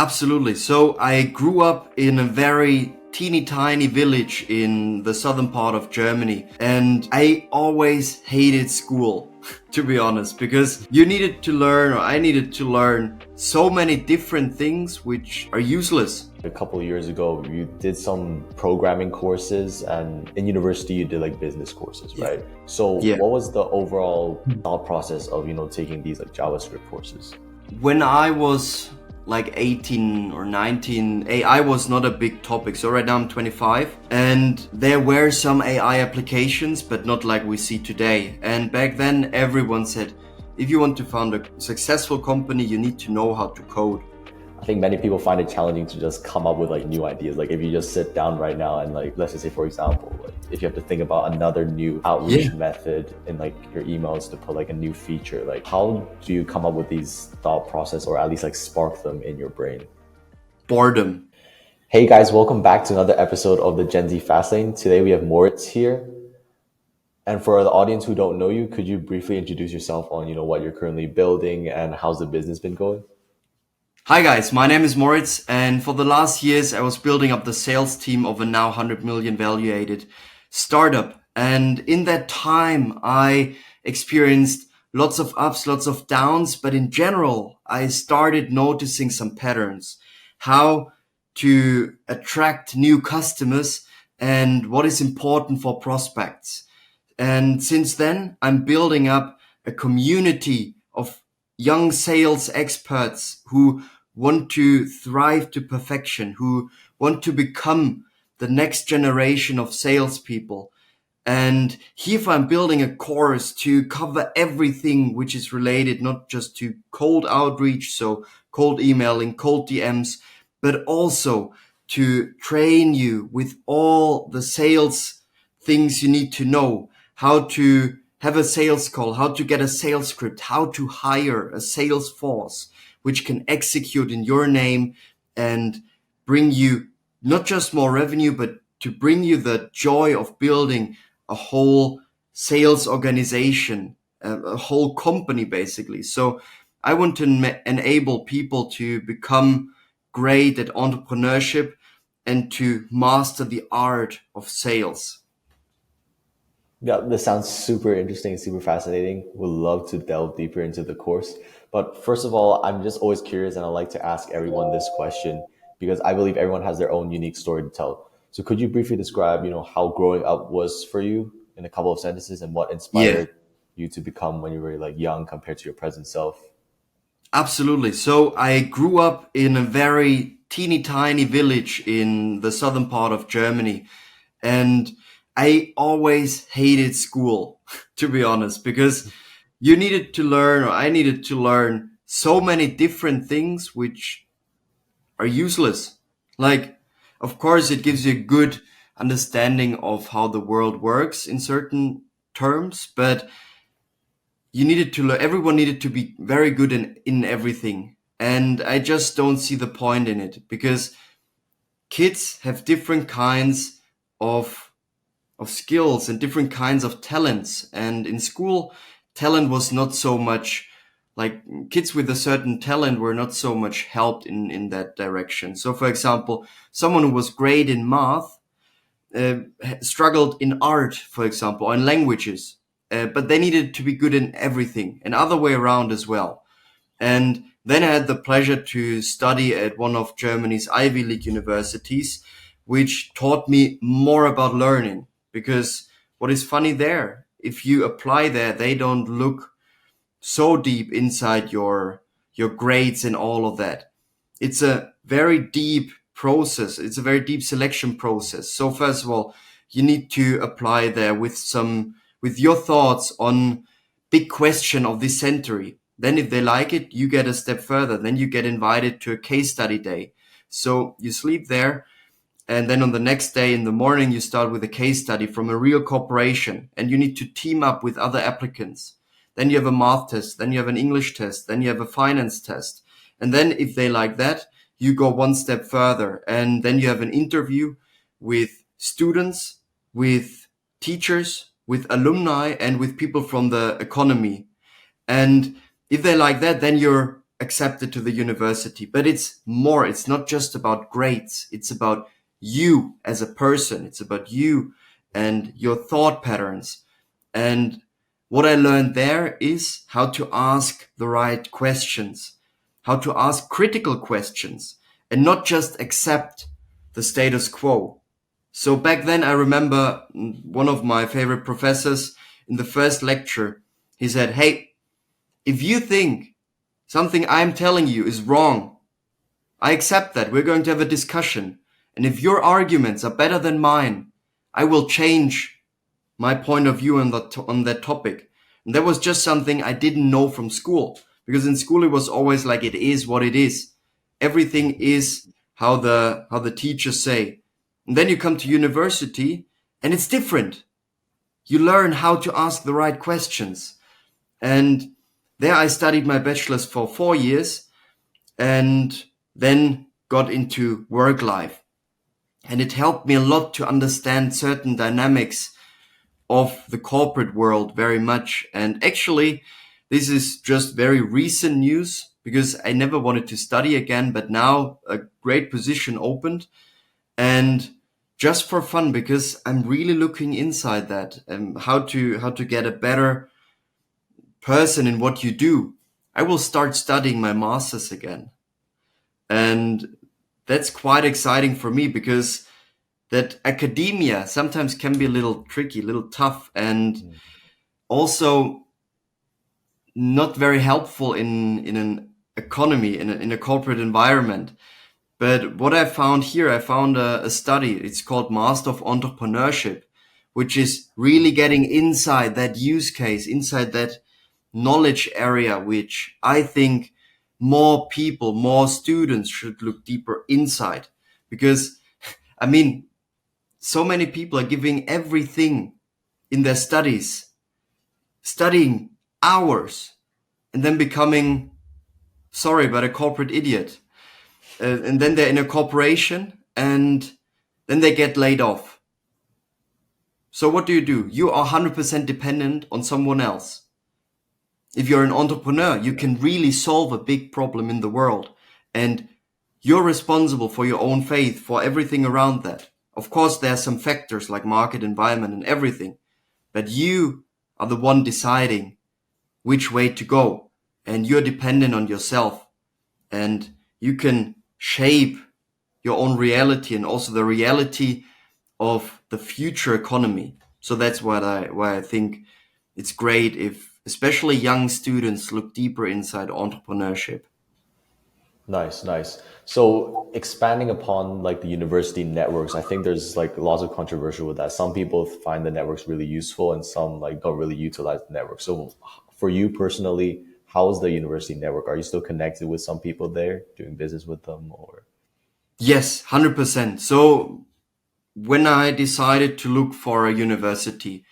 Absolutely. So I grew up in a very teeny tiny village in the southern part of Germany, and I always hated school, to be honest, because you needed to learn, or I needed to learn so many different things which are useless. A couple of years ago, you did some programming courses, and in university, you did like business courses, right? So Yeah. what was the overall thought process of, taking these like JavaScript courses? When I was like 18 or 19, AI was not a big topic. So right now I'm 25, and there were some AI applications, but not like we see today. And back then everyone said, if you want to found a successful company, you need to know how to code. I think many people find it challenging to just come up with like new ideas. Like if you just sit down right now and like, let's just say for example, like if you have to think about another new outreach method in like your emails to put like a new feature, like how do you come up with these thought process or at least like spark them in your brain? Boredom. Hey guys, welcome back to another episode of the Gen Z Fast Lane. Today we have Moritz here. And for the audience who don't know you, could you briefly introduce yourself on, what you're currently building and how's the business been going? Hi guys, my name is Moritz, and for the last years I was building up the sales team of a now 100 million valuated startup. And in that time I experienced lots of ups, lots of downs, but in general I started noticing some patterns, how to attract new customers and what is important for prospects. And since then I'm building up a community of young sales experts who want to thrive to perfection, who want to become the next generation of salespeople. And here I'm building a course to cover everything which is related, not just to cold outreach, so cold emailing, cold DMs, but also to train you with all the sales things you need to know, how to have a sales call, how to get a sales script, how to hire a sales force, which can execute in your name and bring you not just more revenue, but to bring you the joy of building a whole sales organization, a whole company, basically. So I want to enable people to become great at entrepreneurship and to master the art of sales. Yeah, this sounds super interesting and super fascinating. Would love to delve deeper into the course. But first of all, I'm just always curious and I like to ask everyone this question because I believe everyone has their own unique story to tell. So could you briefly describe, how growing up was for you in a couple of sentences and what Yeah. inspired you to become when you were like young compared to your present self? Absolutely. So I grew up in a very teeny tiny village in the southern part of Germany, and I always hated school, to be honest, because you needed to learn, or I needed to learn so many different things which are useless. Like, of course, it gives you a good understanding of how the world works in certain terms, but you needed to learn, everyone needed to be very good in everything. And I just don't see the point in it because kids have different kinds of skills and different kinds of talents. And in school, talent was not so much like kids with a certain talent were not so much helped in that direction. So for example, someone who was great in math uh, struggled in art, for example, or in languages, but they needed to be good in everything, and other way around as well. And then I had the pleasure to study at one of Germany's Ivy League universities, which taught me more about learning. Because what is funny there, if you apply there, they don't look so deep inside your grades and all of that. It's a very deep process. It's a very deep selection process. So first of all, you need to apply there with your thoughts on big question of this century. Then if they like it, you get a step further. Then you get invited to a case study day. So you sleep there, and then on the next day in the morning, you start with a case study from a real corporation, and you need to team up with other applicants. Then you have a math test, then you have an English test, then you have a finance test. And then if they like that, you go one step further, and then you have an interview with students, with teachers, with alumni, and with people from the economy. And if they like that, then you're accepted to the university. But it's more, it's not just about grades. It's about you as a person. It's about you and your thought patterns. And what I learned there is how to ask the right questions, how to ask critical questions, and not just accept the status quo. So back then, I remember one of my favorite professors in the first lecture, he said, "Hey, if you think something I'm telling you is wrong, I accept that. We're going to have a discussion. And if your arguments are better than mine, I will change my point of view on that topic." And that was just something I didn't know from school, because in school it was always like, it is what it is. Everything is how the teachers say. And then you come to university and it's different. You learn how to ask the right questions. And there I studied my bachelor's for 4 years and then got into work life. And it helped me a lot to understand certain dynamics of the corporate world very much. And actually, this is just very recent news, because I never wanted to study again, but now a great position opened, and just for fun, because I'm really looking inside that and how to get a better person in what you do. I will start studying my master's again. And that's quite exciting for me, because that academia sometimes can be a little tricky, a little tough, and also not very helpful in an economy, in a corporate environment. But what I found here, I found a study. It's called Master of Entrepreneurship, which is really getting inside that use case, inside that knowledge area, which I think more people, more students should look deeper inside. Because, I mean, so many people are giving everything in their studies, studying hours, and then becoming, sorry, but a corporate idiot. And then they're in a corporation and then they get laid off. So what do? You are 100% dependent on someone else. If you're an entrepreneur, you can really solve a big problem in the world, and you're responsible for your own faith, for everything around that. Of course, there are some factors like market, environment, and everything, but you are the one deciding which way to go, and you're dependent on yourself, and you can shape your own reality and also the reality of the future economy. So that's why I think it's great if especially young students look deeper inside entrepreneurship. Nice, nice. So expanding upon like the university networks, I think there's like lots of controversial with that. Some people find the networks really useful and some like don't really utilize the network. So for you personally, how's the university network? Are you still connected with some people there, doing business with them, or? Yes, 100%. So when I decided to look for a university,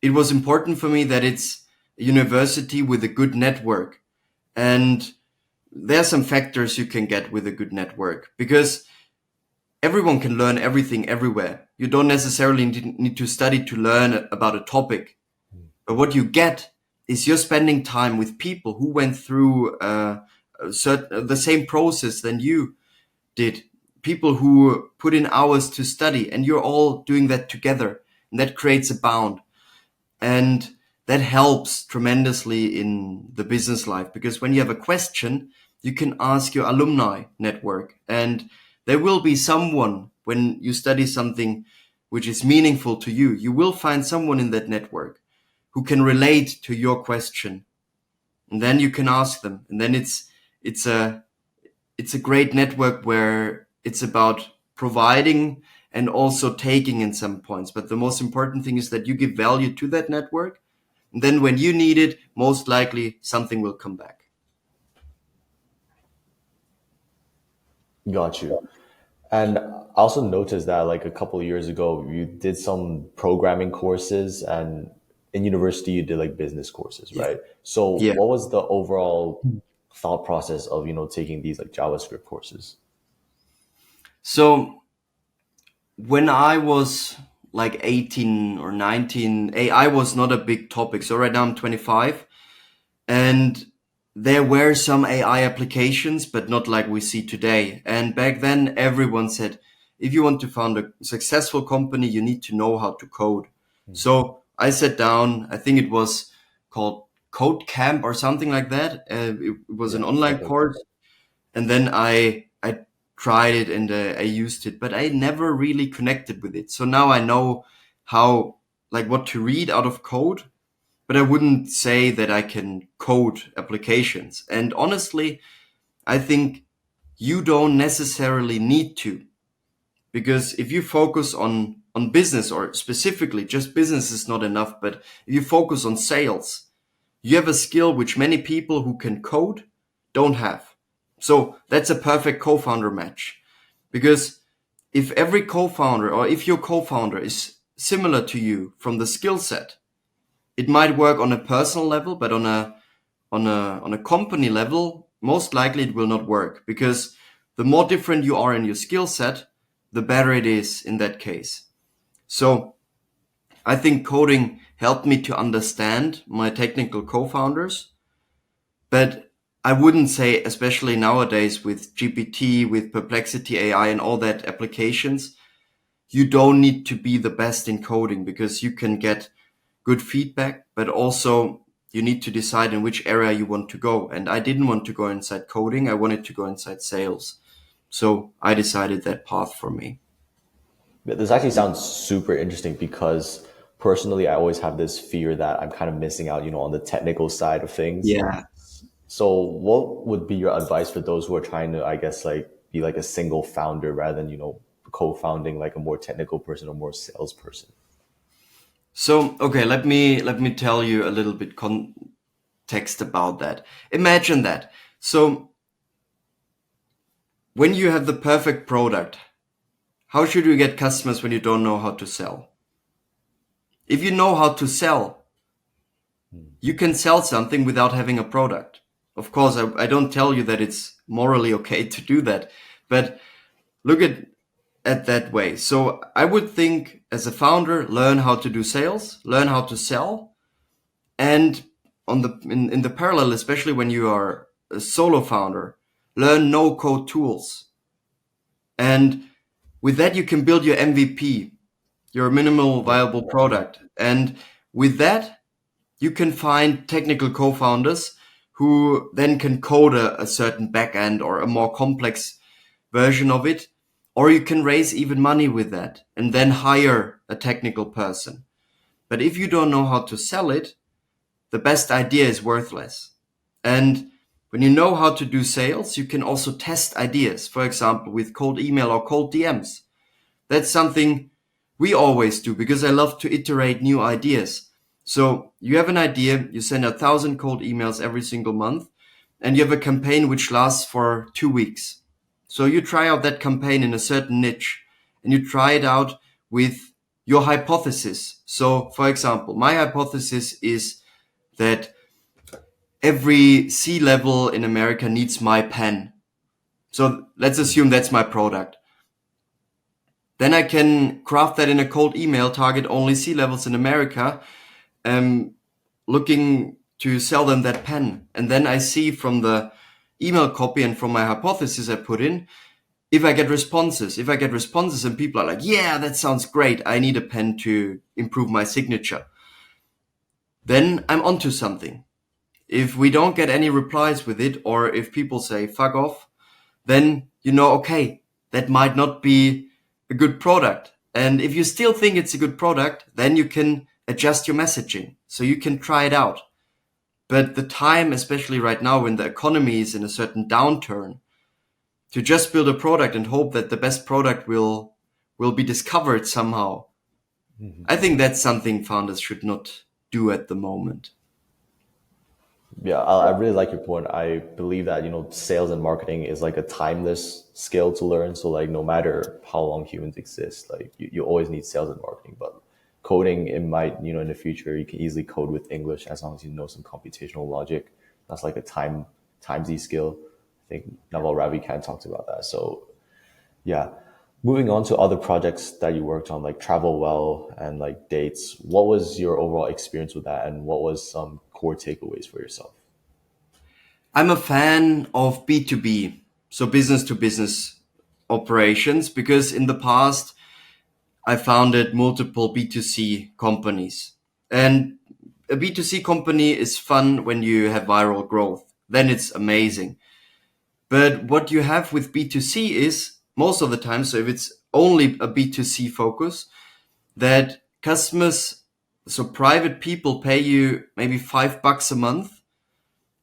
it was important for me that it's a university with a good network. And there are some factors you can get with a good network, because everyone can learn everything everywhere. You don't necessarily need to study to learn about a topic. But what you get is you're spending time with people who went through the same process than you did. People who put in hours to study, and you're all doing that together. And that creates a bond. And that helps tremendously in the business life, because when you have a question, you can ask your alumni network, and there will be someone, when you study something which is meaningful to you, you will find someone in that network who can relate to your question. And then you can ask them. And then it's a great network where it's about providing and also taking in some points. But the most important thing is that you give value to that network. And then when you need it, most likely something will come back. Got you. And I also noticed that like a couple of years ago, you did some programming courses, and in university you did like business courses, Yeah. right? So Yeah. what was the overall thought process of, taking these like JavaScript courses? So when I was like 18 or 19, AI was not a big topic. So right now I'm 25, and there were some AI applications, but not like we see today. And back then, everyone said, if you want to found a successful company, you need to know how to code. So I sat down, I think it was called Code Camp or something like that. It was an Yeah, online definitely. course. And then I tried it and I used it, but I never really connected with it. So now I know how, like what to read out of code, but I wouldn't say that I can code applications. And honestly, I think you don't necessarily need to, because if you focus on business, or specifically just business is not enough, but if you focus on sales, you have a skill which many people who can code don't have. So that's a perfect co-founder match, because if every co-founder, or if your co-founder is similar to you from the skill set, it might work on a personal level, but on a company level, most likely it will not work, because the more different you are in your skill set, the better it is in that case. So I think coding helped me to understand my technical co-founders, but I wouldn't say, especially nowadays with GPT, with Perplexity AI and all that applications, you don't need to be the best in coding, because you can get good feedback, but also you need to decide in which area you want to go. And I didn't want to go inside coding. I wanted to go inside sales. So I decided that path for me. Yeah, this actually sounds super interesting because personally, I always have this fear that I'm kind of missing out, on the technical side of things. Yeah. So what would be your advice for those who are trying to, I guess, like be like a single founder rather than, co-founding like a more technical person or more salesperson? So, okay, let me tell you a little bit context about that. Imagine that. So when you have the perfect product, how should you get customers when you don't know how to sell? If you know how to sell, you can sell something without having a product. Of course, I don't tell you that it's morally okay to do that, but look at that way. So I would think, as a founder, learn how to do sales, learn how to sell, and in the parallel, especially when you are a solo founder, learn no code tools. And with that, you can build your MVP, your minimal Yeah. viable product. And with that, you can find technical co-founders who then can code a certain backend or a more complex version of it. Or you can raise even money with that and then hire a technical person. But if you don't know how to sell it, the best idea is worthless. And when you know how to do sales, you can also test ideas. For example, with cold email or cold DMs. That's something we always do, because I love to iterate new ideas. So you have an idea, you send 1,000 cold emails every single month, and you have a campaign which lasts for 2 weeks. So you try out that campaign in a certain niche, and you try it out with your hypothesis. So, for example, my hypothesis is that every C-level in America needs my pen. So let's assume that's my product. Then I can craft that in a cold email, target only C-levels in America, looking to sell them that pen. And then I see from the email copy and from my hypothesis I put in, if I get responses. If I get responses and people are like, yeah, that sounds great, I need a pen to improve my signature, then I'm onto something. If we don't get any replies with it, or if people say fuck off, then you know, okay, that might not be a good product. And if you still think it's a good product, then you can adjust your messaging. So you can try it out. But the time, especially right now when the economy is in a certain downturn, to just build a product and hope that the best product will be discovered somehow, I think that's something founders should not do at the moment. Yeah, I really like your point. I believe that, sales and marketing is like a timeless skill to learn. So like no matter how long humans exist, like you always need sales and marketing. But coding, it might, in the future, you can easily code with English as long as you know some computational logic. That's like a timesy skill. I think Naval Ravikant talked about that. So yeah. Moving on to other projects that you worked on, like Travel Well and like Dates, what was your overall experience with that and what was some core takeaways for yourself? I'm a fan of B2B, so business to business operations, because in the past I founded multiple B2C companies. And a B2C company is fun when you have viral growth. Then it's amazing. But what you have with B2C is most of the time, so if it's only a B2C focus, that customers, so private people pay you maybe $5 a month,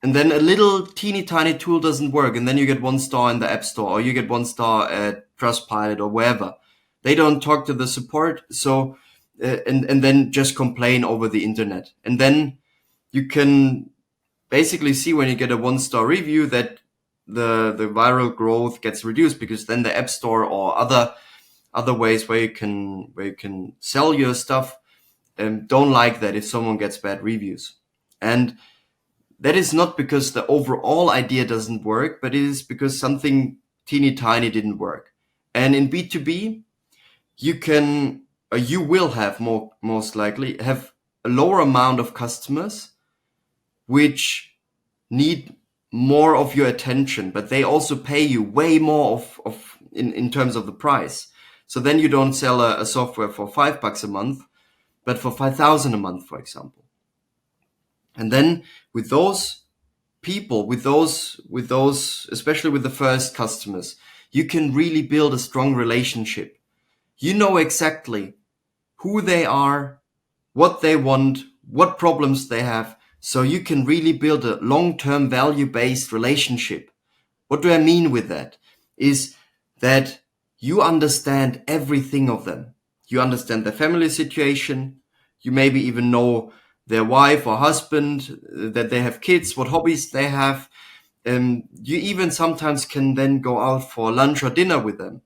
and then a little teeny tiny tool doesn't work, and then you get 1 star in the App Store, or you get 1 star at Trustpilot or wherever. They don't talk to the support, so and then just complain over the internet, and then you can basically see when you get a 1 star review that the viral growth gets reduced, because then the App Store or other ways where you can sell your stuff don't like that if someone gets bad reviews. And that is not because the overall idea doesn't work, but it is because something teeny tiny didn't work. And in B2B, you can, you will have most likely have a lower amount of customers which need more of your attention, but they also pay you way more of in terms of the price. So then you don't sell a software for $5 a month, but for 5,000 a month, for example. And then with those people, with those, especially with the first customers, you can really build a strong relationship. You know exactly who they are, what they want, what problems they have. So you can really build a long-term value-based relationship. What do I mean with that? Is that you understand everything of them. You understand their family situation. You maybe even know their wife or husband, that they have kids, what hobbies they have. You even sometimes can then go out for lunch or dinner with them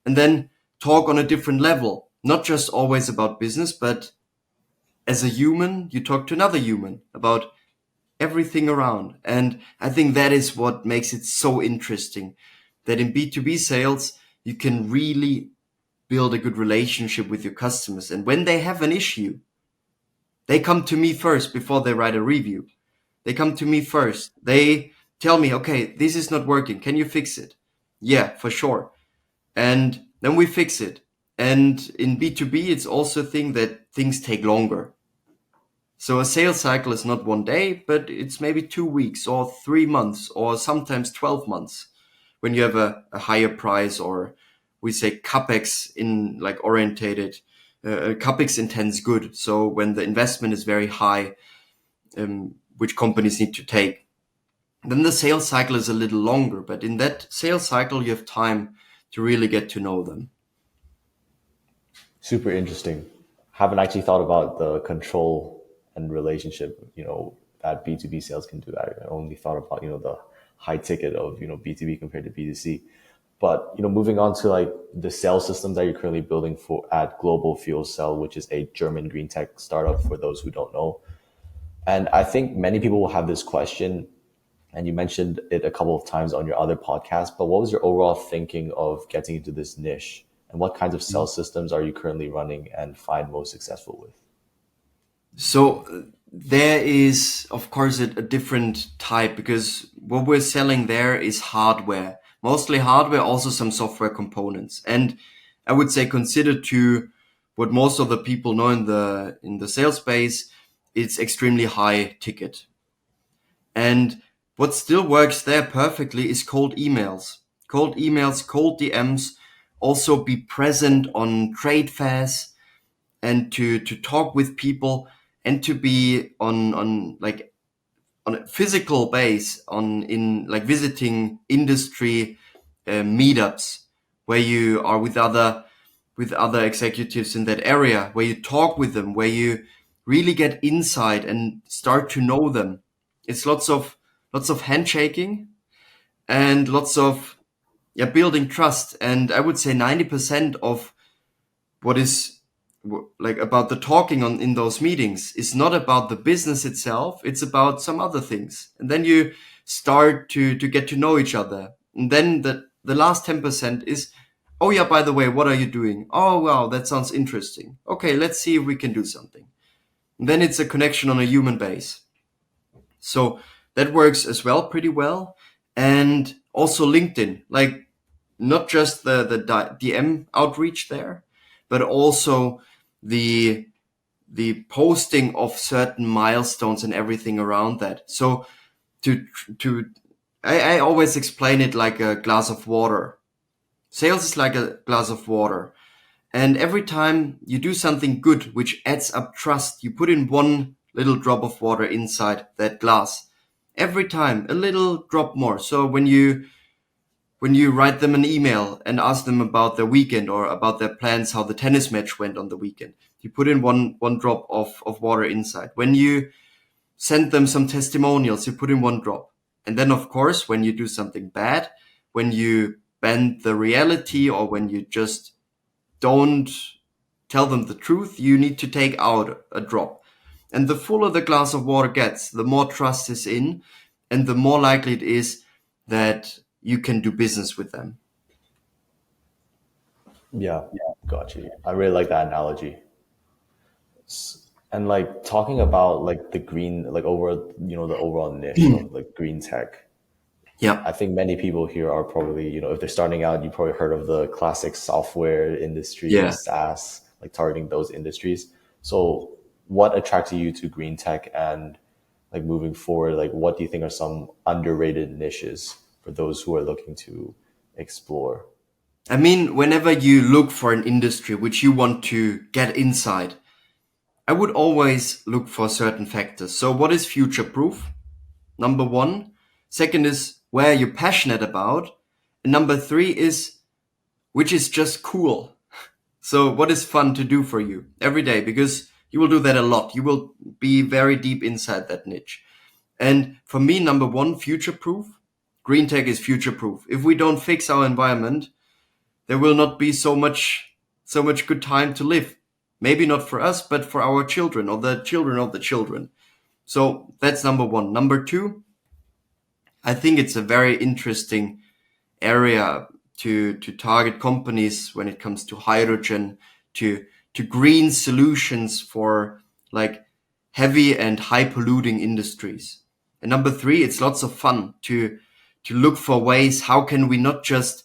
and then talk on a different level, not just always about business, but as a human, you talk to another human about everything around. And I think that is what makes it so interesting, that in B2B sales, you can really build a good relationship with your customers. And when they have an issue, they come to me first before they write a review. They come to me first. They tell me, okay, this is not working. Can you fix it? Yeah, for sure. And then we fix it. And in B2B, it's also a thing that things take longer. So a sales cycle is not one day, but it's maybe 2 weeks or 3 months or sometimes 12 months when you have a higher price, or we say CapEx in like orientated, CapEx intense good. So when the investment is very high, which companies need to take, then the sales cycle is a little longer. But in that sales cycle, you have time to really get to know them. Super interesting. Haven't actually thought about the control and relationship, that B2B sales can do that. I only thought about, the high ticket of, B2B compared to B2C. But, moving on to like the sales systems that you're currently building for at Global Fuel Cell, which is a German green tech startup for those who don't know. And I think many people will have this question, and you mentioned it a couple of times on your other podcast, but what was your overall thinking of getting into this niche? And what kinds of sales systems are you currently running and find most successful with? So there is, of course, a different type, because what we're selling there is hardware, mostly hardware, also some software components. And I would say, considered to what most of the people know in the sales space, it's extremely high ticket. And what still works there perfectly is cold emails. Cold emails, cold DMs, also be present on trade fairs and to talk with people, and to be on a physical base, in like visiting industry meetups where you are with other executives in that area, where you talk with them, where you really get insight and start to know them. It's lots of handshaking and lots of building trust. And I would say 90% of what is like about the talking in those meetings is not about the business itself. It's about some other things. And then you start to get to know each other. And then the last 10% is, oh yeah, by the way, what are you doing? Oh, wow, that sounds interesting. Okay, let's see if we can do something. And then it's a connection on a human base. So That works as well, pretty well. And also LinkedIn, like not just the DM outreach there, but also the posting of certain milestones and everything around that. So to to I always explain it like a glass of water. Sales is like a glass of water. And every time you do something good, which adds up trust, you put in one little drop of water inside that glass. Every time a little drop more. So when you write them an email and ask them about their weekend or about their plans, how the tennis match went on the weekend, you put in one drop of water inside. When you send them some testimonials, you put in one drop. And then, of course, when you do something bad, when you bend the reality or when you just don't tell them the truth, you need to take out a drop. And the fuller the glass of water gets, the more trust is in, and the more likely it is that you can do business with them. Yeah, got you. I really like that analogy. And like talking about like the green, like over, the overall niche of like green tech. Yeah. I think many people here are probably, if they're starting out, you probably heard of the classic software industry, Yeah. SaaS, like targeting those industries. So what attracted you to green tech, and like moving forward, like what do you think are some underrated niches for those who are looking to explore? I mean, whenever you look for an industry which you want to get inside, I would always look for certain factors. So what is future proof? Number one. Second is where you're passionate about. And number three is which is just cool. So what is fun to do for you every day? Because you will do that a lot. You will be very deep inside that niche. And for me, number one, future proof. Green tech is future proof. If we don't fix our environment, there will not be so much good time to live. Maybe not for us, but for our children or the children of the children. So that's number one. Number two, I think it's a very interesting area to target companies when it comes to hydrogen, to green solutions for like heavy and high polluting industries. And number three, it's lots of fun to look for ways how can we not just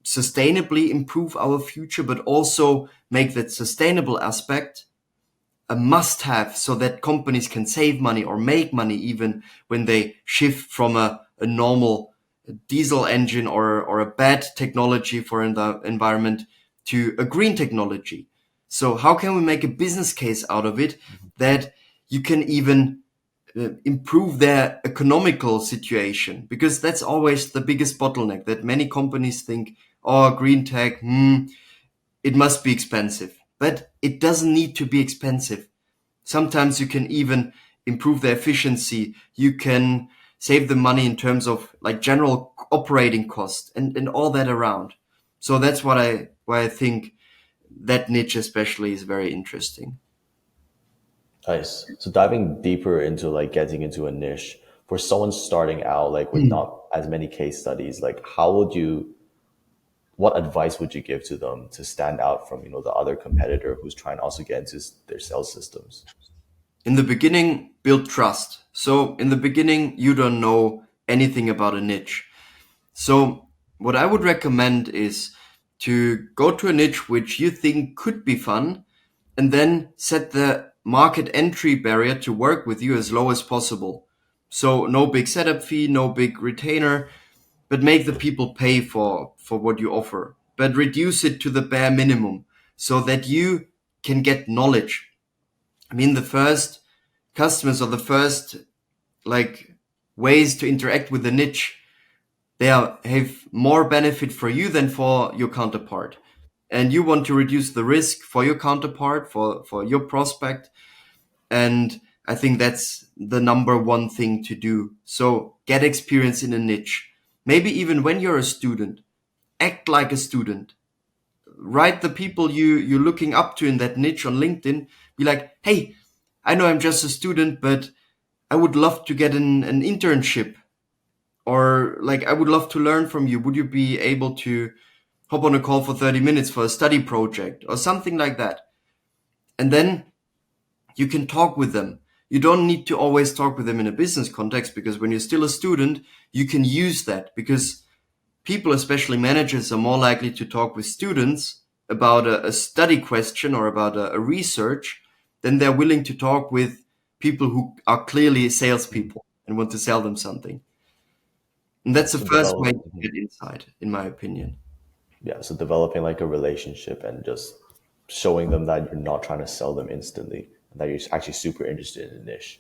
sustainably improve our future, but also make that sustainable aspect a must have so that companies can save money or make money even when they shift from a normal diesel engine or a bad technology for the environment to a green technology. So how can we make a business case out of it that you can even improve their economical situation? Because that's always the biggest bottleneck, that many companies think, oh, green tech, it must be expensive. But it doesn't need to be expensive. Sometimes you can even improve the efficiency. You can save the money in terms of like general operating costs and all that around. So that's why I think that niche especially is very interesting. Nice. So diving deeper into like getting into a niche for someone starting out, like with not as many case studies, like what advice would you give to them to stand out from, the other competitor who's trying to also get into their sales systems? In the beginning, build trust. So in the beginning, you don't know anything about a niche. So what I would recommend is to go to a niche which you think could be fun, and then set the market entry barrier to work with you as low as possible. So no big setup fee, no big retainer, but make the people pay for what you offer. But reduce it to the bare minimum so that you can get knowledge. I mean, the first customers or the first like ways to interact with the niche, have more benefit for you than for your counterpart. And you want to reduce the risk for your counterpart, for your prospect. And I think that's the number one thing to do. So get experience in a niche. Maybe even when you're a student, act like a student. Write the people you're looking up to in that niche on LinkedIn. Be like, hey, I know I'm just a student, but I would love to get an internship. Or like, I would love to learn from you. Would you be able to hop on a call for 30 minutes for a study project or something like that? And then you can talk with them. you don't need to always talk with them in a business context, because when you're still a student, you can use that, because people, especially managers, are more likely to talk with students about a study question or about a research than they're willing to talk with people who are clearly salespeople and want to sell them something. And that's the So first way develop, to get insight, in my opinion. yeah, so developing like a relationship and just showing them that you're not trying to sell them instantly, and that you're actually super interested in the niche.